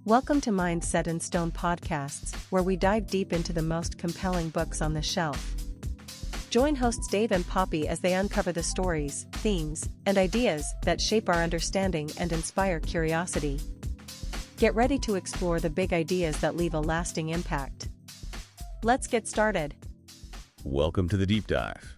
Welcome to Mind Set in Stone podcasts, where we dive deep into the most compelling books on the shelf. Join hosts Dave and Poppy as they uncover the stories, themes, and ideas that shape our understanding and inspire curiosity. Get ready to explore the big ideas that leave a lasting impact. Let's get started. Welcome to the Deep Dive.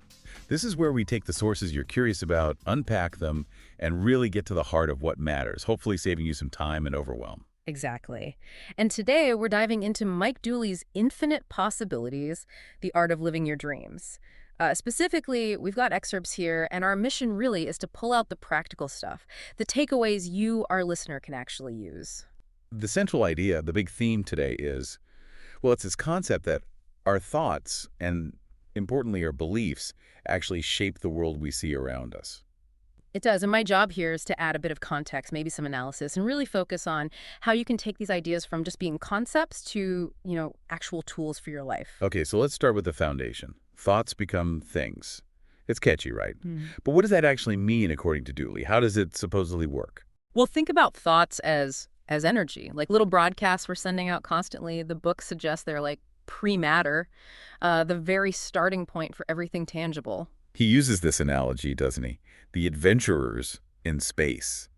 This is where we take the sources you're curious about, unpack them, and really get to the heart of what matters, hopefully saving you some time and overwhelm. Exactly. And today we're diving into Mike Dooley's Infinite Possibilities, The Art of Living Your Dreams. Specifically, we've got excerpts here, and our mission really is to pull out the practical stuff, the takeaways you, our listener, can actually use. The central idea, the big theme today is, well, it's this concept that our thoughts, and importantly our beliefs, actually shape the world we see around us. It does, and my job here is to add a bit of context, maybe some analysis, and really focus on how you can take these ideas from just being concepts to, actual tools for your life. Okay, so let's start with the foundation. Thoughts become things. It's catchy, right? But what does that actually mean according to Dooley? How does it supposedly work? Well, think about thoughts as energy, like little broadcasts we're sending out constantly. The book suggests they're like pre-matter, the very starting point for everything tangible. He uses this analogy, doesn't he? The adventurers in space,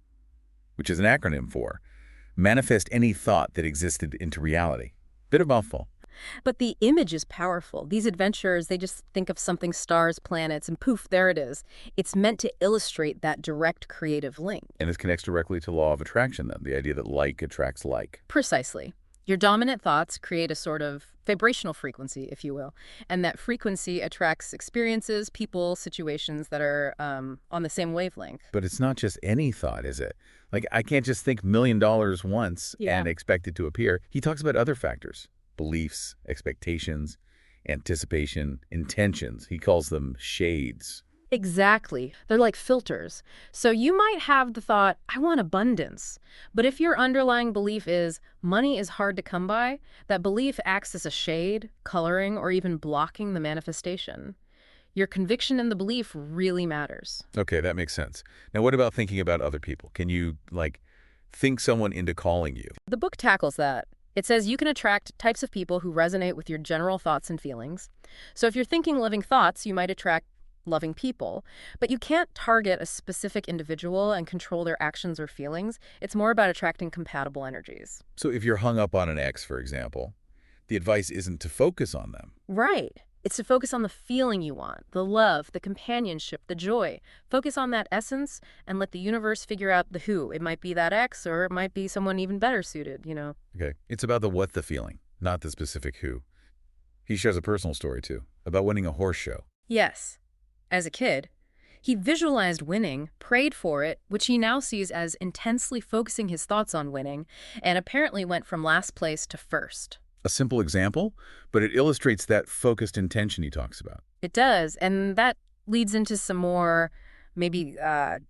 which is an acronym for manifest any thought that existed into reality. Bit of mouthful. But the image is powerful. These adventurers, they just think of something, stars, planets, and poof, there it is. It's meant to illustrate that direct creative link. And this connects directly to law of attraction, then, the idea that like attracts like. Precisely. Your dominant thoughts create a sort of vibrational frequency, if you will, and that frequency attracts experiences, people, situations that are on the same wavelength. But it's not just any thought, is it? Like, I can't just think $1 million once and expect it to appear. He talks about other factors, beliefs, expectations, anticipation, intentions. He calls them shades. Exactly. They're like filters. So you might have the thought, I want abundance. But if your underlying belief is money is hard to come by, that belief acts as a shade, coloring, or even blocking the manifestation. Your conviction in the belief really matters. Okay, that makes sense. Now, what about thinking about other people? Can you, think someone into calling you? The book tackles that. It says you can attract types of people who resonate with your general thoughts and feelings. So if you're thinking loving thoughts, you might attract loving people, but you can't target a specific individual and control their actions or feelings. It's more about attracting compatible energies. So if you're hung up on an ex, for example, the advice isn't to focus on them. Right. It's to focus on the feeling you want, the love, the companionship, the joy. Focus on that essence and let the universe figure out the who. It might be that ex, or it might be someone even better suited, Okay. It's about the what the feeling, not the specific who. He shares a personal story, too, about winning a horse show. Yes. As a kid, he visualized winning, prayed for it, which he now sees as intensely focusing his thoughts on winning, and apparently went from last place to first. A simple example, but it illustrates that focused intention he talks about. It does, and that leads into some more maybe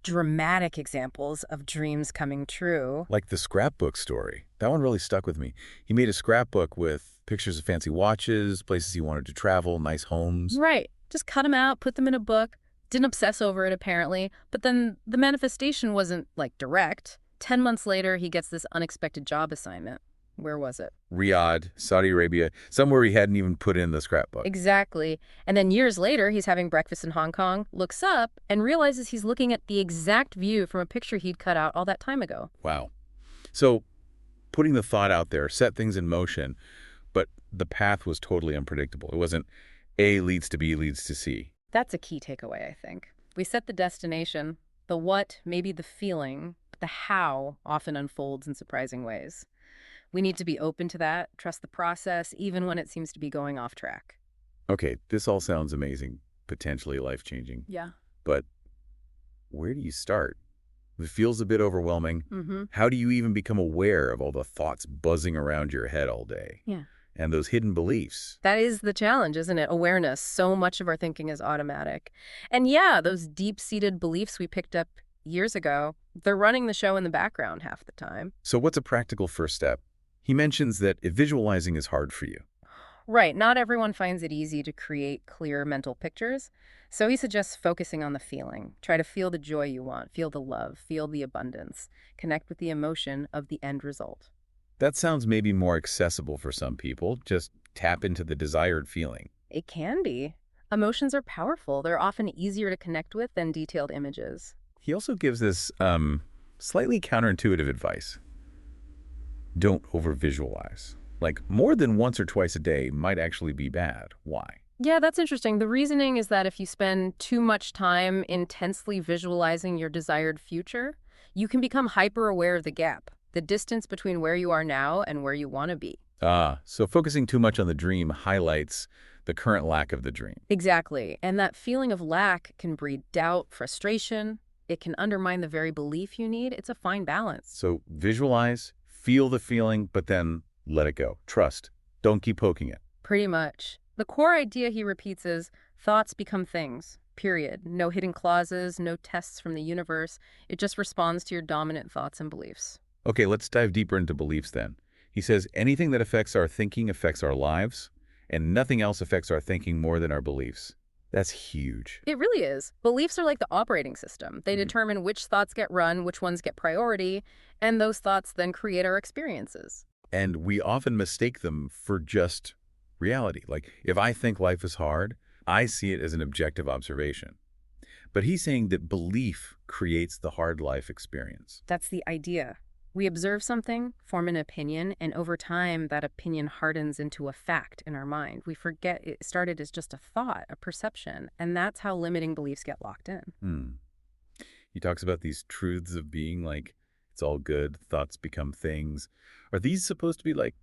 dramatic examples of dreams coming true. Like the scrapbook story. That one really stuck with me. He made a scrapbook with pictures of fancy watches, places he wanted to travel, nice homes. Right. Just cut them out, put them in a book. Didn't obsess over it, apparently. But then the manifestation wasn't, direct. 10 months later, he gets this unexpected job assignment. Where was it? Riyadh, Saudi Arabia, somewhere he hadn't even put in the scrapbook. Exactly. And then years later, he's having breakfast in Hong Kong, looks up, and realizes he's looking at the exact view from a picture he'd cut out all that time ago. Wow. So putting the thought out there set things in motion, but the path was totally unpredictable. It wasn't A leads to B leads to C. That's a key takeaway, I think. We set the destination, the what, maybe the feeling, but the how often unfolds in surprising ways. We need to be open to that, trust the process, even when it seems to be going off track. Okay, this all sounds amazing, potentially life-changing. Yeah. But where do you start? It feels a bit overwhelming. Mm-hmm. How do you even become aware of all the thoughts buzzing around your head all day? Yeah. And those hidden beliefs. That is the challenge, isn't it? Awareness. So much of our thinking is automatic. And yeah, those deep-seated beliefs we picked up years ago, they're running the show in the background half the time. So what's a practical first step? He mentions that if visualizing is hard for you. Right. Not everyone finds it easy to create clear mental pictures. So he suggests focusing on the feeling. Try to feel the joy you want, feel the love, feel the abundance, connect with the emotion of the end result. That sounds maybe more accessible for some people. Just tap into the desired feeling. It can be. Emotions are powerful. They're often easier to connect with than detailed images. He also gives this slightly counterintuitive advice. Don't over-visualize. Like, more than once or twice a day might actually be bad. Why? Yeah, that's interesting. The reasoning is that if you spend too much time intensely visualizing your desired future, you can become hyper-aware of the gap, the distance between where you are now and where you want to be. So focusing too much on the dream highlights the current lack of the dream. Exactly. And that feeling of lack can breed doubt, frustration. It can undermine the very belief you need. It's a fine balance. So visualize, feel the feeling, but then let it go. Trust. Don't keep poking it. Pretty much. The core idea he repeats is thoughts become things, period. No hidden clauses, no tests from the universe. It just responds to your dominant thoughts and beliefs. Okay, let's dive deeper into beliefs then. He says anything that affects our thinking affects our lives, and nothing else affects our thinking more than our beliefs. That's huge. It really is. Beliefs are like the operating system. They determine which thoughts get run, which ones get priority, and those thoughts then create our experiences. And we often mistake them for just reality. Like, if I think life is hard, I see it as an objective observation. But he's saying that belief creates the hard life experience. That's the idea. We observe something, form an opinion, and over time, that opinion hardens into a fact in our mind. We forget it started as just a thought, a perception, and that's how limiting beliefs get locked in. He talks about these truths of being, like, it's all good, thoughts become things. Are these supposed to be like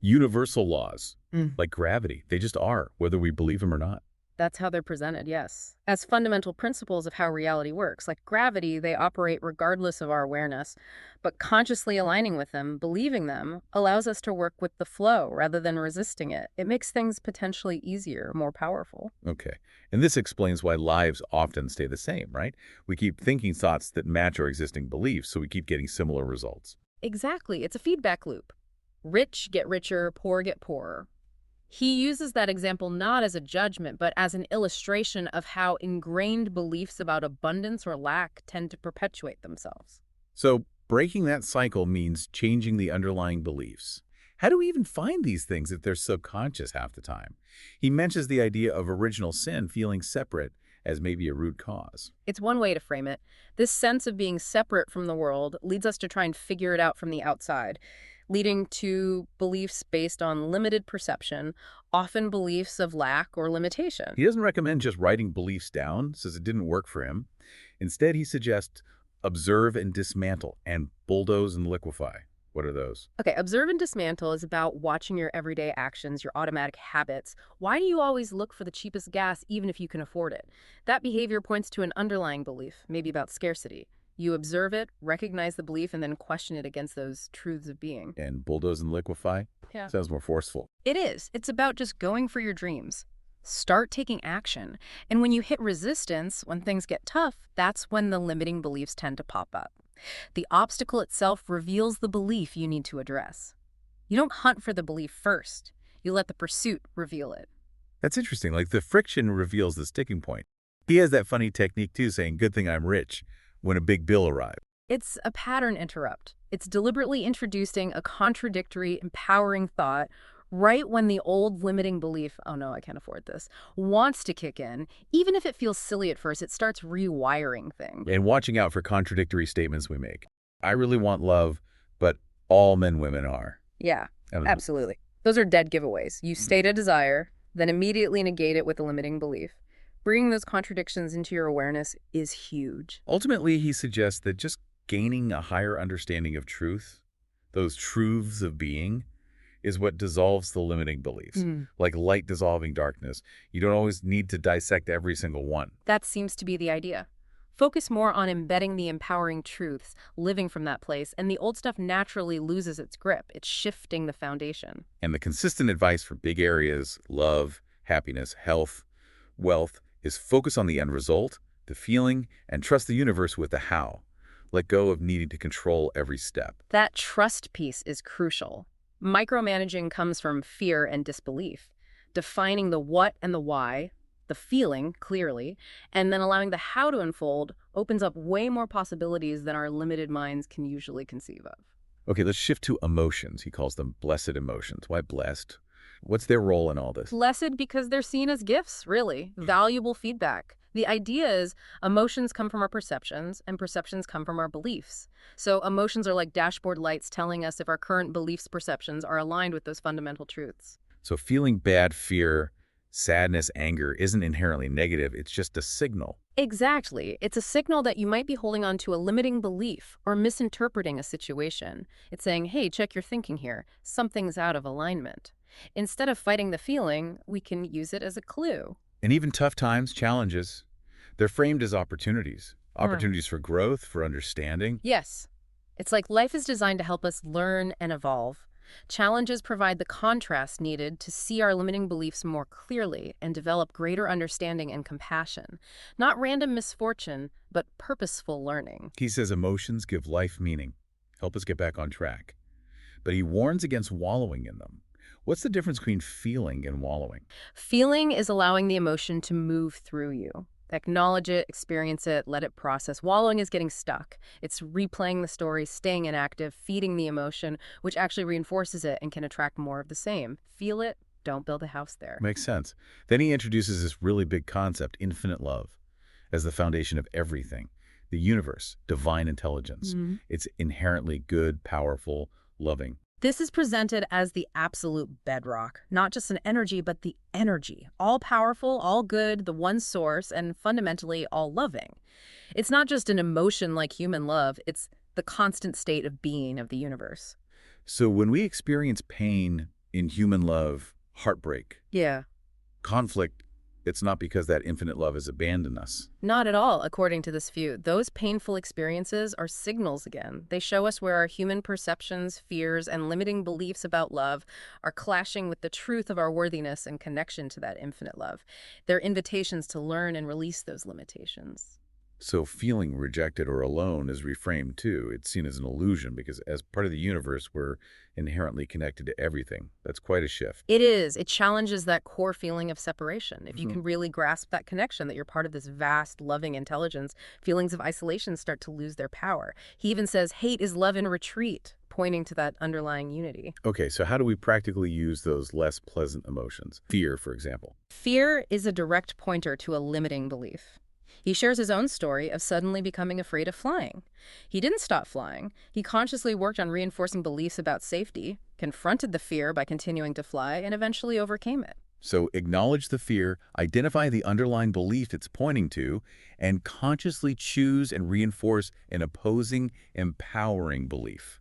universal laws, like gravity? They just are, whether we believe them or not. That's how they're presented, yes. As fundamental principles of how reality works. Like gravity, they operate regardless of our awareness, but consciously aligning with them, believing them, allows us to work with the flow rather than resisting it. It makes things potentially easier, more powerful. Okay. And this explains why lives often stay the same, right? We keep thinking thoughts that match our existing beliefs, so we keep getting similar results. Exactly. It's a feedback loop. Rich get richer, poor get poorer. He uses that example not as a judgment, but as an illustration of how ingrained beliefs about abundance or lack tend to perpetuate themselves. So breaking that cycle means changing the underlying beliefs. How do we even find these things if they're subconscious half the time? He mentions the idea of original sin feeling separate as maybe a root cause. It's one way to frame it. This sense of being separate from the world leads us to try and figure it out from the outside, leading to beliefs based on limited perception, often beliefs of lack or limitation. He doesn't recommend just writing beliefs down, says it didn't work for him. Instead, he suggests observe and dismantle and bulldoze and liquefy. What are those? Okay, observe and dismantle is about watching your everyday actions, your automatic habits. Why do you always look for the cheapest gas even if you can afford it? That behavior points to an underlying belief, maybe about scarcity. You observe it, recognize the belief, and then question it against those truths of being. And bulldoze and liquefy? Yeah. Sounds more forceful. It is. It's about just going for your dreams. Start taking action. And when you hit resistance, when things get tough, that's when the limiting beliefs tend to pop up. The obstacle itself reveals the belief you need to address. You don't hunt for the belief first. You let the pursuit reveal it. That's interesting. Like, the friction reveals the sticking point. He has that funny technique, too, saying, good thing I'm rich, when a big bill arrives. It's a pattern interrupt. It's deliberately introducing a contradictory, empowering thought right when the old limiting belief, oh no, I can't afford this, wants to kick in. Even if it feels silly at first, it starts rewiring things. And watching out for contradictory statements we make. I really want love, but all men, women are. Yeah, absolutely. Those are dead giveaways. You state a desire, then immediately negate it with a limiting belief. Bringing those contradictions into your awareness is huge. Ultimately, he suggests that just gaining a higher understanding of truth, those truths of being, is what dissolves the limiting beliefs. Like light dissolving darkness. You don't always need to dissect every single one. That seems to be the idea. Focus more on embedding the empowering truths, living from that place, and the old stuff naturally loses its grip. It's shifting the foundation. And the consistent advice for big areas, love, happiness, health, wealth, is focus on the end result, the feeling, and trust the universe with the how. Let go of needing to control every step. That trust piece is crucial. Micromanaging comes from fear and disbelief. Defining the what and the why, the feeling clearly, and then allowing the how to unfold opens up way more possibilities than our limited minds can usually conceive of. Okay, let's shift to emotions. He calls them blessed emotions. Why blessed? What's their role in all this? Blessed because they're seen as gifts, really, valuable feedback. The idea is emotions come from our perceptions, and perceptions come from our beliefs. So emotions are like dashboard lights telling us if our current beliefs perceptions are aligned with those fundamental truths. So feeling bad, fear, sadness, anger isn't inherently negative. It's just a signal. Exactly. It's a signal that you might be holding on to a limiting belief or misinterpreting a situation. It's saying, hey, check your thinking here. Something's out of alignment. Instead of fighting the feeling, we can use it as a clue. And even tough times, challenges, they're framed as opportunities. Opportunities for growth, for understanding. Yes. It's like life is designed to help us learn and evolve. Challenges provide the contrast needed to see our limiting beliefs more clearly and develop greater understanding and compassion. Not random misfortune, but purposeful learning. He says emotions give life meaning, help us get back on track. But he warns against wallowing in them. What's the difference between feeling and wallowing? Feeling is allowing the emotion to move through you. Acknowledge it, experience it, let it process. Wallowing is getting stuck. It's replaying the story, staying inactive, feeding the emotion, which actually reinforces it and can attract more of the same. Feel it, don't build a house there. Makes sense. Then he introduces this really big concept, infinite love, as the foundation of everything. The universe, divine intelligence. It's inherently good, powerful, loving. This is presented as the absolute bedrock, not just an energy, but the energy. All powerful, all good, the one source, and fundamentally all loving. It's not just an emotion like human love, it's the constant state of being of the universe. So when we experience pain in human love, heartbreak, Yeah. conflict, it's not because that infinite love has abandoned us. Not at all, according to this view. Those painful experiences are signals again. They show us where our human perceptions, fears, and limiting beliefs about love are clashing with the truth of our worthiness and connection to that infinite love. They're invitations to learn and release those limitations. So feeling rejected or alone is reframed too. It's seen as an illusion because as part of the universe, we're inherently connected to everything. That's quite a shift. It is. It challenges that core feeling of separation. If you can really grasp that connection, that you're part of this vast, loving intelligence, feelings of isolation start to lose their power. He even says, hate is love in retreat, pointing to that underlying unity. Okay, so how do we practically use those less pleasant emotions? Fear, for example. Fear is a direct pointer to a limiting belief. He shares his own story of suddenly becoming afraid of flying. He didn't stop flying. He consciously worked on reinforcing beliefs about safety, confronted the fear by continuing to fly, and eventually overcame it. So acknowledge the fear, identify the underlying belief it's pointing to, and consciously choose and reinforce an opposing, empowering belief.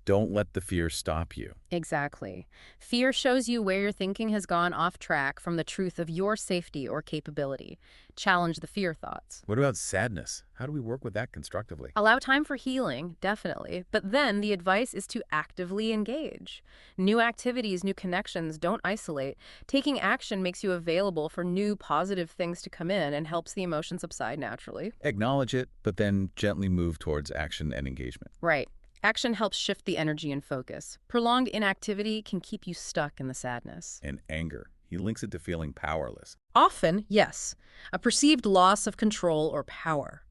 Don't let the fear stop you. Exactly. Fear shows you where your thinking has gone off track from the truth of your safety or capability. Challenge the fear thoughts. What about sadness? How do we work with that constructively? Allow time for healing, definitely, but then the advice is to actively engage. New activities, new connections, don't isolate. Taking action makes you available for new positive things to come in and helps the emotions subside naturally. Acknowledge it, but then gently move towards action and engagement. Right. Action helps shift the energy and focus. Prolonged inactivity can keep you stuck in the sadness. And anger. He links it to feeling powerless. Often, yes, a perceived loss of control or power.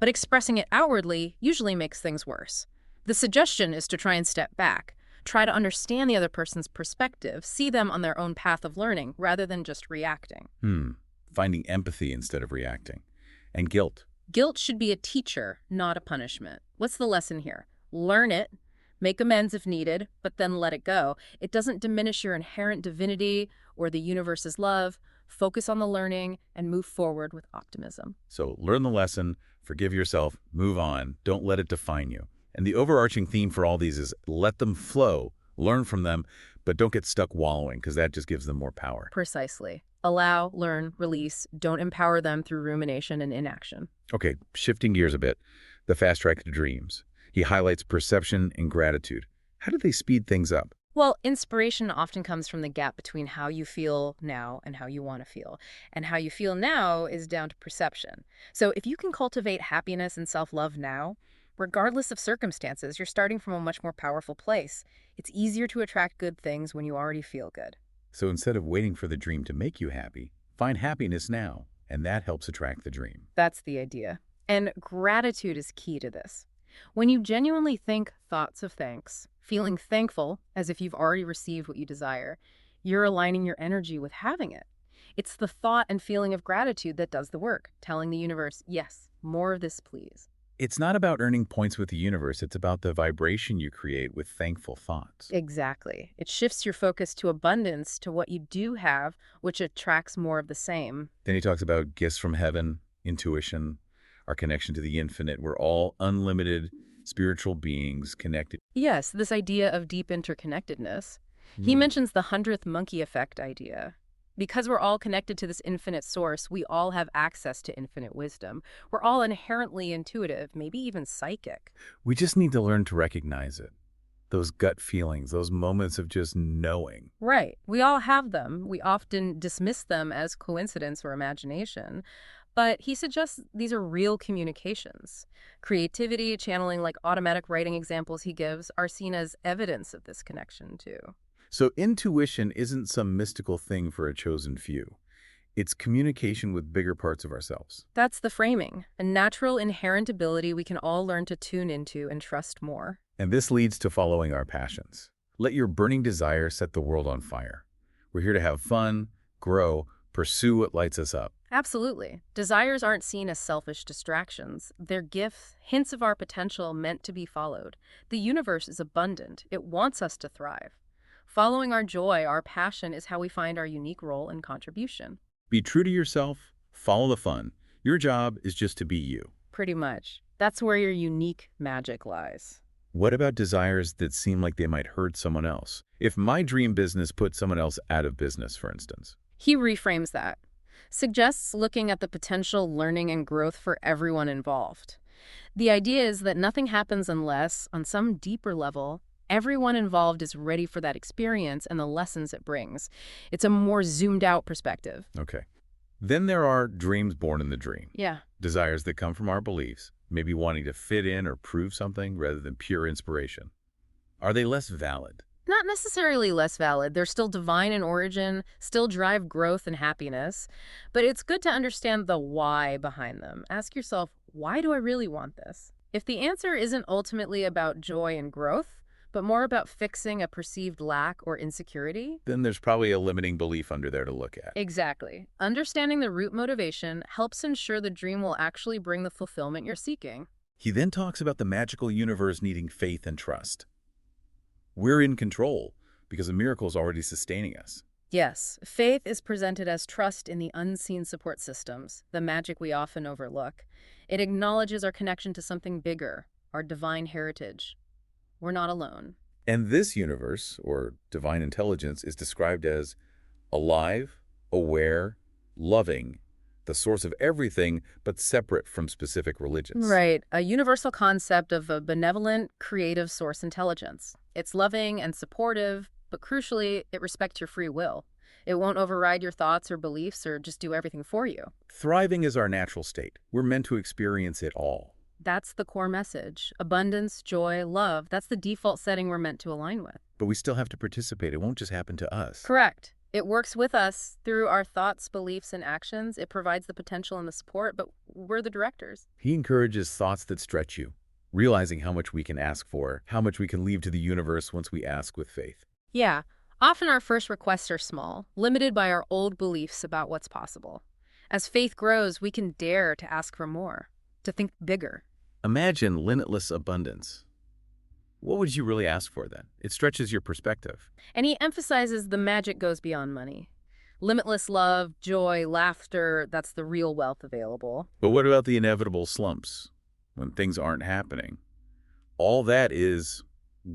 But expressing it outwardly usually makes things worse. The suggestion is to try and step back. Try to understand the other person's perspective, see them on their own path of learning rather than just reacting. Finding empathy instead of reacting. And guilt. Guilt should be a teacher, not a punishment. What's the lesson here? Learn it, make amends if needed, but then let it go. It doesn't diminish your inherent divinity or the universe's love. Focus on the learning and move forward with optimism. So learn the lesson, forgive yourself, move on, don't let it define you. And the overarching theme for all these is let them flow, learn from them, but don't get stuck wallowing because that just gives them more power. Precisely. Allow, learn, release. Don't empower them through rumination and inaction. Okay, shifting gears a bit, the fast track to dreams. He highlights perception and gratitude. How do they speed things up? Well, inspiration often comes from the gap between how you feel now and how you want to feel. And how you feel now is down to perception. So if you can cultivate happiness and self-love now, regardless of circumstances, you're starting from a much more powerful place. It's easier to attract good things when you already feel good. So instead of waiting for the dream to make you happy, find happiness now, and that helps attract the dream. That's the idea. And gratitude is key to this. When you genuinely think thoughts of thanks, feeling thankful as if you've already received what you desire, you're aligning your energy with having it. It's the thought and feeling of gratitude that does the work, telling the universe, yes, more of this, please. It's not about earning points with the universe. It's about the vibration you create with thankful thoughts. Exactly. It shifts your focus to abundance, to what you do have, which attracts more of the same. Then he talks about gifts from heaven, intuition, our connection to the infinite. We're all unlimited spiritual beings connected. Yes, this idea of deep interconnectedness. He mentions the 100th monkey effect idea. Because we're all connected to this infinite source, we all have access to infinite wisdom. We're all inherently intuitive, maybe even psychic. We just need to learn to recognize it. Those gut feelings, those moments of just knowing. Right. We all have them. We often dismiss them as coincidence or imagination. But he suggests these are real communications. Creativity, channeling, like automatic writing examples he gives, are seen as evidence of this connection, too. So intuition isn't some mystical thing for a chosen few. It's communication with bigger parts of ourselves. That's the framing, a natural inherent ability we can all learn to tune into and trust more. And this leads to following our passions. Let your burning desire set the world on fire. We're here to have fun, grow, pursue what lights us up. Absolutely. Desires aren't seen as selfish distractions. They're gifts, hints of our potential meant to be followed. The universe is abundant. It wants us to thrive. Following our joy, our passion, is how we find our unique role and contribution. Be true to yourself, follow the fun. Your job is just to be you. Pretty much. That's where your unique magic lies. What about desires that seem like they might hurt someone else? If my dream business put someone else out of business, for instance. He reframes that. Suggests looking at the potential learning and growth for everyone involved. The idea is that nothing happens unless, on some deeper level, everyone involved is ready for that experience and the lessons it brings. It's a more zoomed-out perspective. Okay. Then there are dreams born in the dream. Yeah. Desires that come from our beliefs, maybe wanting to fit in or prove something rather than pure inspiration. Are they less valid? Not necessarily less valid. They're still divine in origin, still drive growth and happiness. But it's good to understand the why behind them. Ask yourself, why do I really want this? If the answer isn't ultimately about joy and growth, but more about fixing a perceived lack or insecurity, Then there's probably a limiting belief under there to look at. exactly. Understanding the root motivation helps ensure the dream will actually bring the fulfillment you're seeking. He then talks about the magical universe needing faith and trust. We're in control because a miracle is already sustaining us. Yes, faith is presented as trust in the unseen support systems, the magic we often overlook. It acknowledges our connection to something bigger, our divine heritage. We're not alone. And this universe, or divine intelligence, is described as alive, aware, loving, the source of everything, but separate from specific religions. Right, a universal concept of a benevolent, creative source intelligence. It's loving and supportive, but crucially, it respects your free will. It won't override your thoughts or beliefs or just do everything for you. Thriving is our natural state. We're meant to experience it all. That's the core message. Abundance, joy, love, that's the default setting we're meant to align with. But we still have to participate. It won't just happen to us. Correct. It works with us through our thoughts, beliefs, and actions. It provides the potential and the support, but we're the directors. He encourages thoughts that stretch you, realizing how much we can ask for, how much we can leave to the universe once we ask with faith. Yeah, often our first requests are small, limited by our old beliefs about what's possible. As faith grows, we can dare to ask for more, to think bigger. Imagine limitless abundance. What would you really ask for then? It stretches your perspective. And he emphasizes the magic goes beyond money. Limitless love, joy, laughter, that's the real wealth available. But what about the inevitable slumps, when things aren't happening? All that is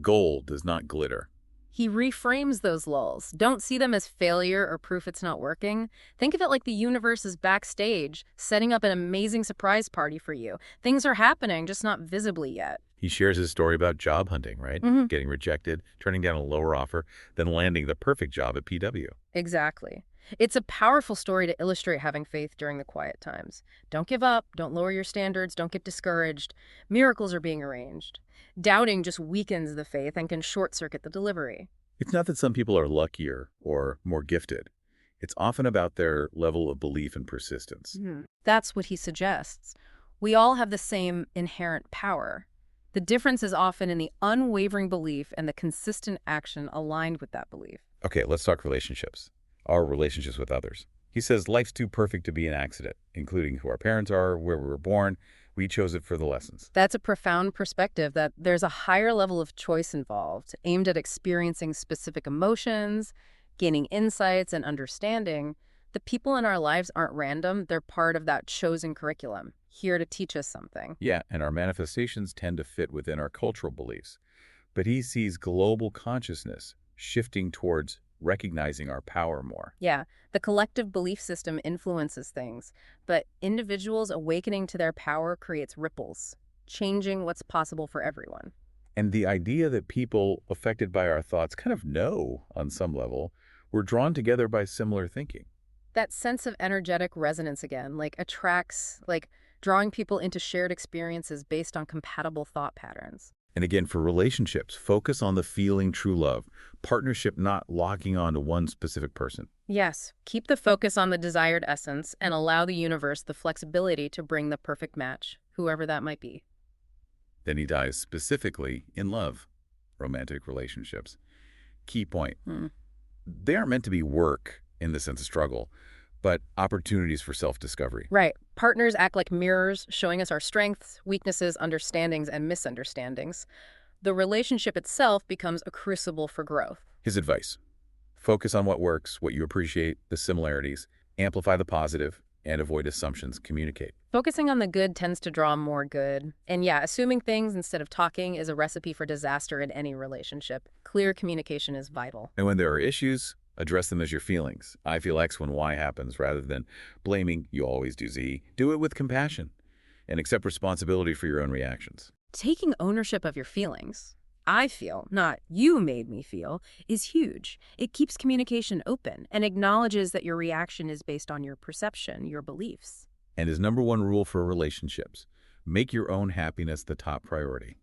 gold does not glitter. He reframes those lulls. Don't see them as failure or proof it's not working. Think of it like the universe is backstage, setting up an amazing surprise party for you. Things are happening, just not visibly yet. He shares his story about job hunting, right? Getting rejected, turning down a lower offer, then landing the perfect job at PW. Exactly. It's a powerful story to illustrate having faith during the quiet times. Don't give up, don't lower your standards, don't get discouraged. Miracles are being arranged. Doubting just weakens the faith and can short-circuit the delivery. It's not that some people are luckier or more gifted. It's often about their level of belief and persistence. That's what he suggests. We all have the same inherent power. The difference is often in the unwavering belief and the consistent action aligned with that belief. Okay, let's talk relationships. Our relationships with others. He says life's too perfect to be an accident, including who our parents are, where we were born. We chose it for the lessons. That's a profound perspective, that there's a higher level of choice involved, aimed at experiencing specific emotions, gaining insights, and understanding. The people in our lives aren't random. They're part of that chosen curriculum, here to teach us something. Yeah, and our manifestations tend to fit within our cultural beliefs. But he sees global consciousness shifting towards recognizing our power more. Yeah, the collective belief system influences things, but individuals awakening to their power creates ripples, changing what's possible for everyone. And the idea that people affected by our thoughts kind of know, on some level, we're drawn together by similar thinking. That sense of energetic resonance again, attracts, drawing people into shared experiences based on compatible thought patterns. And again, for relationships, focus on the feeling true love, partnership not locking on to one specific person. Yes, keep the focus on the desired essence and allow the universe the flexibility to bring the perfect match, whoever that might be. Then he dives specifically in love, romantic relationships. Key point. They aren't meant to be work in the sense of struggle, but opportunities for self-discovery. Right. Partners act like mirrors, showing us our strengths, weaknesses, understandings, and misunderstandings. The relationship itself becomes a crucible for growth. His advice: focus on what works, what you appreciate, the similarities, amplify the positive, and avoid assumptions, communicate. Focusing on the good tends to draw more good. And yeah, assuming things instead of talking is a recipe for disaster in any relationship. Clear communication is vital. And when there are issues, address them as your feelings. I feel X when Y happens, rather than blaming you always do Z. Do it with compassion and accept responsibility for your own reactions. Taking ownership of your feelings, I feel, not you made me feel, is huge. It keeps communication open and acknowledges that your reaction is based on your perception, your beliefs. And his number one rule for relationships: make your own happiness the top priority.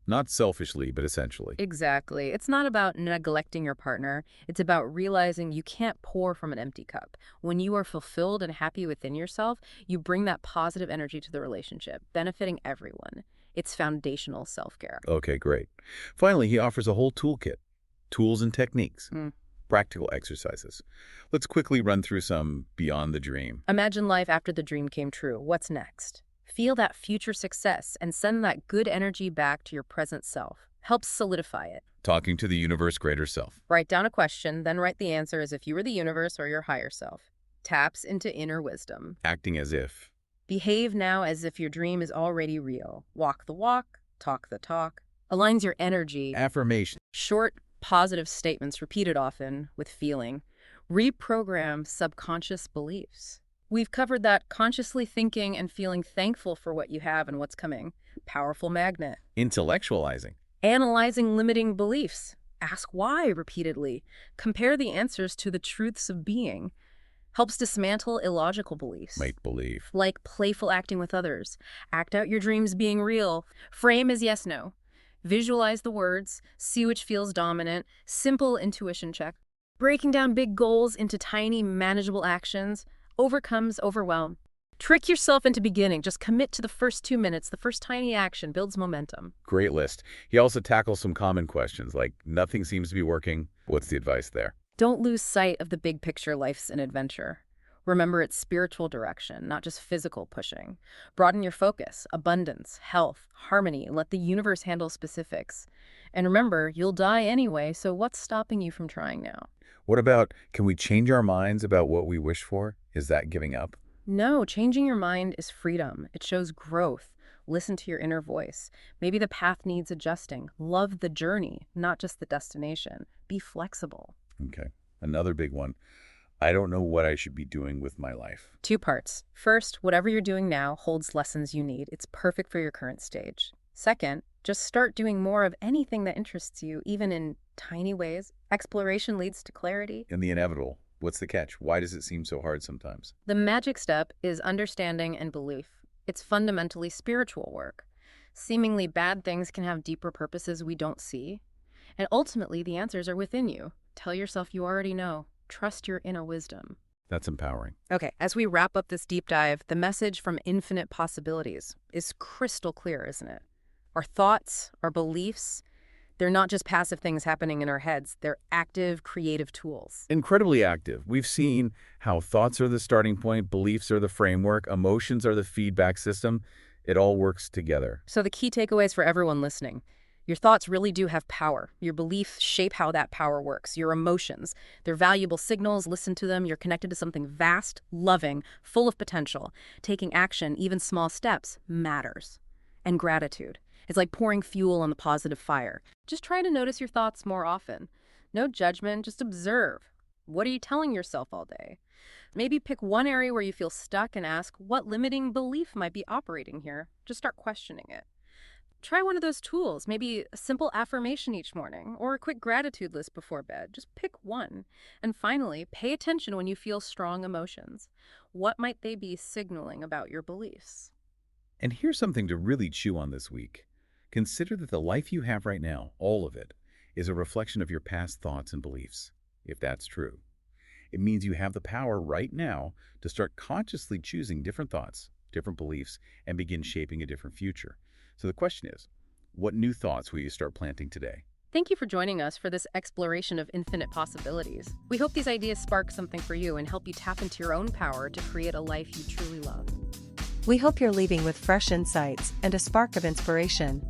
Not selfishly, but essentially. Exactly. It's not about neglecting your partner. It's about realizing you can't pour from an empty cup. When you are fulfilled and happy within yourself, you bring that positive energy to the relationship, benefiting everyone. It's foundational self-care. Okay, great. Finally, he offers a whole toolkit, tools and techniques, practical exercises. Let's quickly run through some beyond the dream. Imagine life after the dream came true. What's next? Feel that future success and send that good energy back to your present self. Helps solidify it. Talking to the universe greater self. Write down a question, then write the answer as if you were the universe or your higher self. Taps into inner wisdom. Acting as if. Behave now as if your dream is already real. Walk the walk, talk the talk. Aligns your energy. Affirmation. Short, positive statements repeated often with feeling. Reprogram subconscious beliefs. We've covered that consciously thinking and feeling thankful for what you have and what's coming. Powerful magnet. Intellectualizing. Analyzing limiting beliefs. Ask why repeatedly. Compare the answers to the truths of being. Helps dismantle illogical beliefs. Make believe. Like playful acting with others. Act out your dreams being real. Frame as yes, no. Visualize the words. See which feels dominant. Simple intuition check. Breaking down big goals into tiny, manageable actions. Overcomes overwhelm. Trick yourself into beginning. Just commit to the first 2 minutes. The first tiny action builds momentum. Great list. He also tackles some common questions like, nothing seems to be working. What's the advice there? Don't lose sight of the big picture. Life's an adventure. Remember, it's spiritual direction, not just physical pushing. Broaden your focus, abundance, health, harmony. Let the universe handle specifics. And remember, you'll die anyway, so what's stopping you from trying now? What about, can we change our minds about what we wish for? Is that giving up? No, changing your mind is freedom. It shows growth. Listen to your inner voice. Maybe the path needs adjusting. Love the journey, not just the destination. Be flexible. Okay. Another big one. I don't know what I should be doing with my life. 2 parts. First, whatever you're doing now holds lessons you need. It's perfect for your current stage. Second, just start doing more of anything that interests you, even in tiny ways. Exploration leads to clarity. And the inevitable. What's the catch? Why does it seem so hard sometimes? The magic step is understanding and belief. It's fundamentally spiritual work. Seemingly bad things can have deeper purposes we don't see. And ultimately, the answers are within you. Tell yourself you already know. Trust your inner wisdom. That's empowering. Okay, as we wrap up this deep dive, the message from Infinite Possibilities is crystal clear, isn't it? Our thoughts, our beliefs, they're not just passive things happening in our heads. They're active, creative tools. Incredibly active. We've seen how thoughts are the starting point, beliefs are the framework, emotions are the feedback system. It all works together. So the key takeaways for everyone listening: your thoughts really do have power. Your beliefs shape how that power works. Your emotions, they're valuable signals. Listen to them. You're connected to something vast, loving, full of potential. Taking action, even small steps, matters. And gratitude. It's like pouring fuel on the positive fire. Just try to notice your thoughts more often. No judgment, just observe. What are you telling yourself all day? Maybe pick one area where you feel stuck and ask, what limiting belief might be operating here? Just start questioning it. Try one of those tools, maybe a simple affirmation each morning or a quick gratitude list before bed. Just pick one. And finally, pay attention when you feel strong emotions. What might they be signaling about your beliefs? And here's something to really chew on this week. Consider that the life you have right now, all of it, is a reflection of your past thoughts and beliefs. If that's true, it means you have the power right now to start consciously choosing different thoughts, different beliefs, and begin shaping a different future. So the question is, what new thoughts will you start planting today? Thank you for joining us for this exploration of infinite possibilities. We hope these ideas spark something for you and help you tap into your own power to create a life you truly love. We hope you're leaving with fresh insights and a spark of inspiration.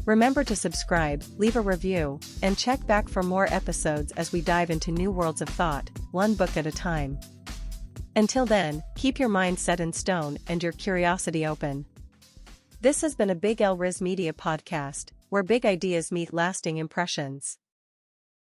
Remember to subscribe, leave a review, and check back for more episodes as we dive into new worlds of thought, one book at a time. Until then, keep your mind set in stone and your curiosity open. This has been a Big L Riz Media podcast, where big ideas meet lasting impressions.